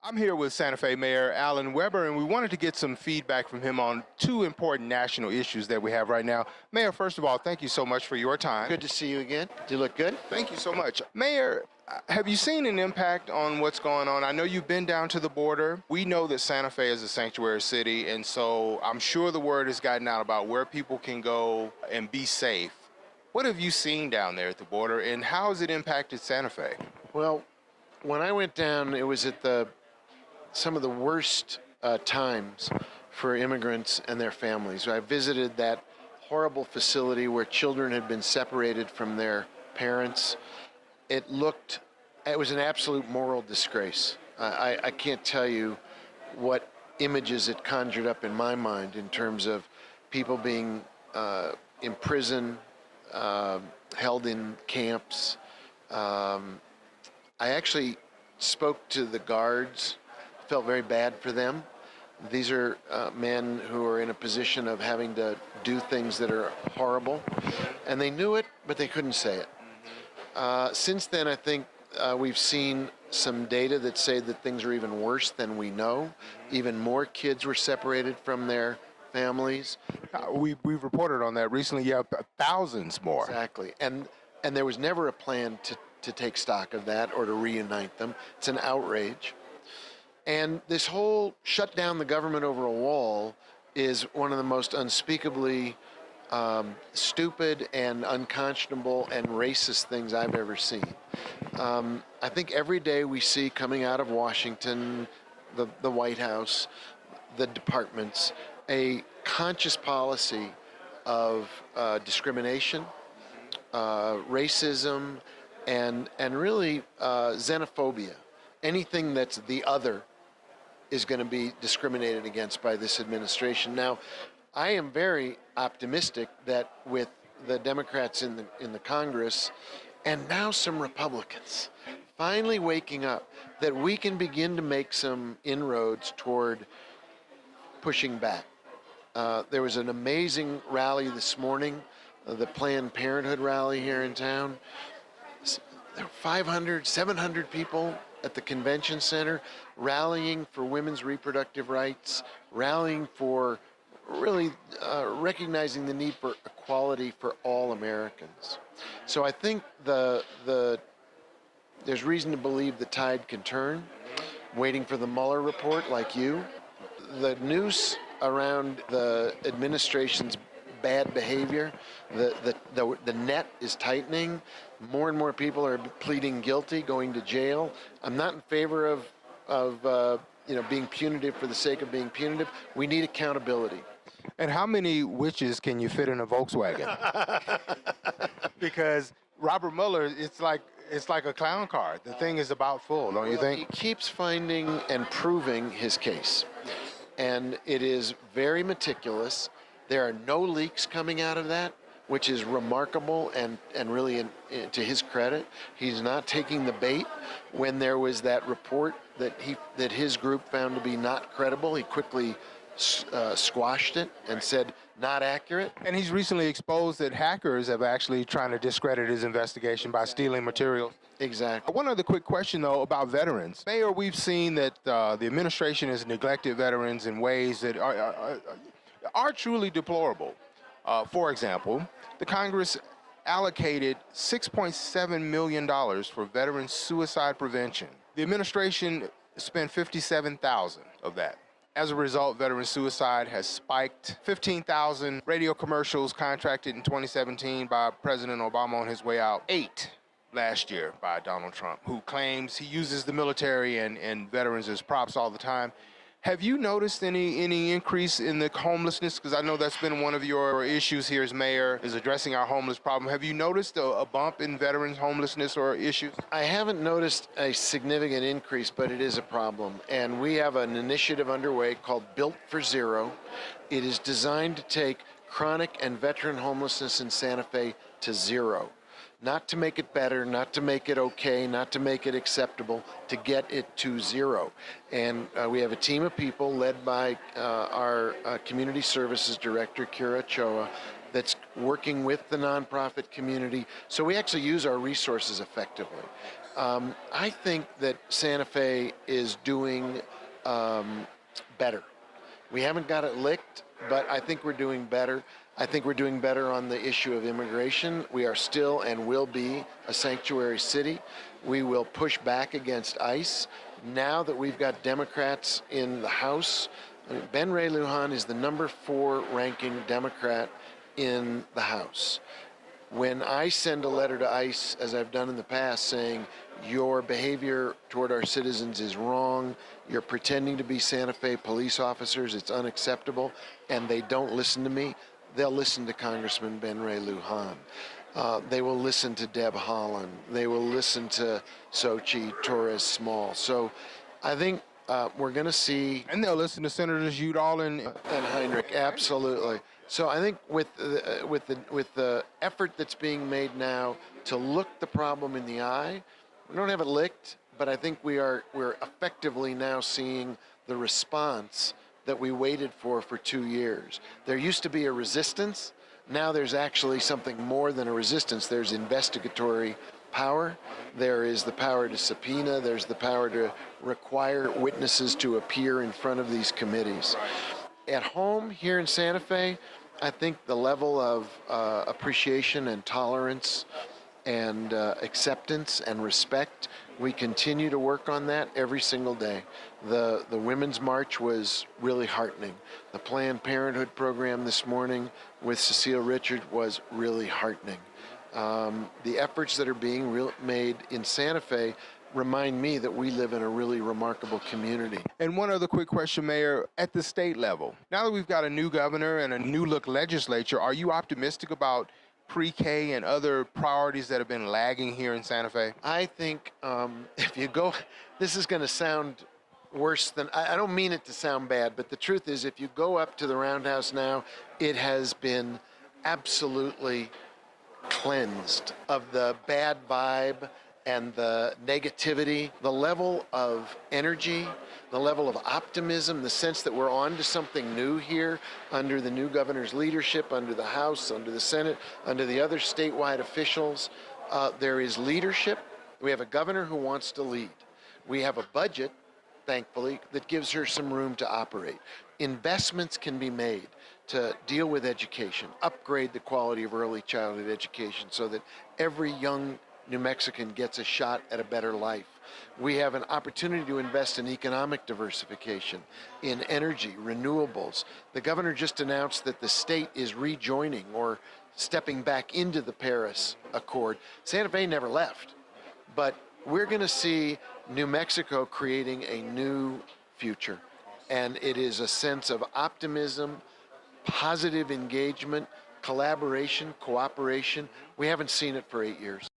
I'm here with Santa Fe Mayor Alan Weber, and we wanted to get some feedback from him on two important national issues that we have right now. Mayor, first of all, thank you so much for your time. Good to see you again. Do you look good? Thank you so much. Mayor, have you seen an impact on what's going on? I know you've been down to the border. We know that Santa Fe is a sanctuary city, and so I'm sure the word has gotten out about where people can go and be safe. What have you seen down there at the border, and how has it impacted Santa Fe? Well, when I went down, it was at some of the worst times for immigrants and their families. I visited that horrible facility where children had been separated from their parents. It was an absolute moral disgrace. I can't tell you what images it conjured up in my mind in terms of people being imprisoned, held in camps. I actually spoke to the guards, felt very bad for them. These are men who are in a position of having to do things that are horrible, and they knew it, but they couldn't say it. Since then, I think we've seen some data that say that things are even worse than we know. Even more kids were separated from their families. We've reported on that recently. Yeah, thousands more. Exactly, and there was never a plan to take stock of that or to reunite them. It's an outrage. And this whole shut down the government over a wall is one of the most unspeakably stupid and unconscionable and racist things I've ever seen. I think every day we see coming out of Washington, the White House, the departments, a conscious policy of discrimination, racism, and really xenophobia. Anything that's the other is going to be discriminated against by this administration. Now, I am very optimistic that with the Democrats in the Congress and now some Republicans finally waking up, that we can begin to make some inroads toward pushing back. There was an amazing rally this morning, the Planned Parenthood rally here in town. There were 500, 700 people at the convention center rallying for women's reproductive rights, rallying for really recognizing the need for equality for all Americans. So I think there's reason to believe the tide can turn. Waiting for the Mueller report, like you. The noose around the administration's bad behavior, the net is tightening. More and more people are pleading guilty, going to jail. I'm not in favor of being punitive for the sake of being punitive. We need accountability. And how many witches can you fit in a Volkswagen? Because Robert Mueller, it's like a clown car. The thing is about full, don't you think? He keeps finding and proving his case. And it is very meticulous. There are no leaks coming out of that, which is remarkable and really to his credit. He's not taking the bait. When there was that report that his group found to be not credible, he quickly squashed it and said not accurate. And he's recently exposed that hackers have actually trying to discredit his investigation by stealing materials. Exactly. One other quick question, though, about veterans. Mayor, we've seen that the administration has neglected veterans in ways that are truly deplorable. For example, the Congress allocated $6.7 million for veteran suicide prevention. The administration spent $57,000 of that. As a result, veteran suicide has spiked. 15,000 radio commercials contracted in 2017 by President Obama on his way out. 8 last year by Donald Trump, who claims he uses the military and veterans as props all the time. Have you noticed any increase in the homelessness? Because I know that's been one of your issues here as mayor, is addressing our homeless problem. Have you noticed a bump in veterans' homelessness or issues? I haven't noticed a significant increase, but it is a problem. And we have an initiative underway called Built for Zero. It is designed to take chronic and veteran homelessness in Santa Fe to zero. Not to make it better, not to make it okay, not to make it acceptable, to get it to zero. And we have a team of people led by our Community Services Director, Kira Choa, that's working with the nonprofit community. So we actually use our resources effectively. I think that Santa Fe is doing better. We haven't got it licked, but I think we're doing better. I think we're doing better on the issue of immigration. We are still and will be a sanctuary city. We will push back against ICE. Now that we've got Democrats in the House, Ben Ray Lujan is the number 4 ranking Democrat in the House. When I send a letter to ICE, as I've done in the past, saying your behavior toward our citizens is wrong, you're pretending to be Santa Fe police officers, it's unacceptable, and they don't listen to me, they'll listen to Congressman Ben Ray Lujan. They will listen to Deb Haaland. They will listen to Xochitl Torres Small. So I think we're going to see. And they'll listen to Senators Udall and Heinrich, absolutely. So I think with the effort that's being made now to look the problem in the eye, we don't have it licked, but I think we're effectively now seeing the response that we waited for 2 years. There used to be a resistance. Now there's actually something more than a resistance. There's investigatory power. There is the power to subpoena. There's the power to require witnesses to appear in front of these committees. At home here in Santa Fe, I think the level of appreciation and tolerance and acceptance and respect, we continue to work on that every single day. The Women's March was really heartening. The Planned Parenthood program this morning with Cecile Richard was really heartening. The efforts that are being made in Santa Fe remind me that we live in a really remarkable community. And one other quick question, Mayor. At the state level, now that we've got a new governor and a new look legislature, are you optimistic about pre-K and other priorities that have been lagging here in Santa Fe? I think if you go, this is going to sound worse than, I don't mean it to sound bad, but the truth is if you go up to the Roundhouse now, it has been absolutely cleansed of the bad vibe and the negativity, the level of energy, the level of optimism, the sense that we're on to something new here under the new governor's leadership, under the House, under the Senate, under the other statewide officials. There is leadership. We have a governor who wants to lead. We have a budget, thankfully, that gives her some room to operate. Investments can be made to deal with education, upgrade the quality of early childhood education so that every young New Mexican gets a shot at a better life. We have an opportunity to invest in economic diversification, in energy, renewables. The governor just announced that the state is rejoining or stepping back into the Paris Accord. Santa Fe never left, but we're going to see New Mexico creating a new future. And it is a sense of optimism, positive engagement, collaboration, cooperation. We haven't seen it for 8 years.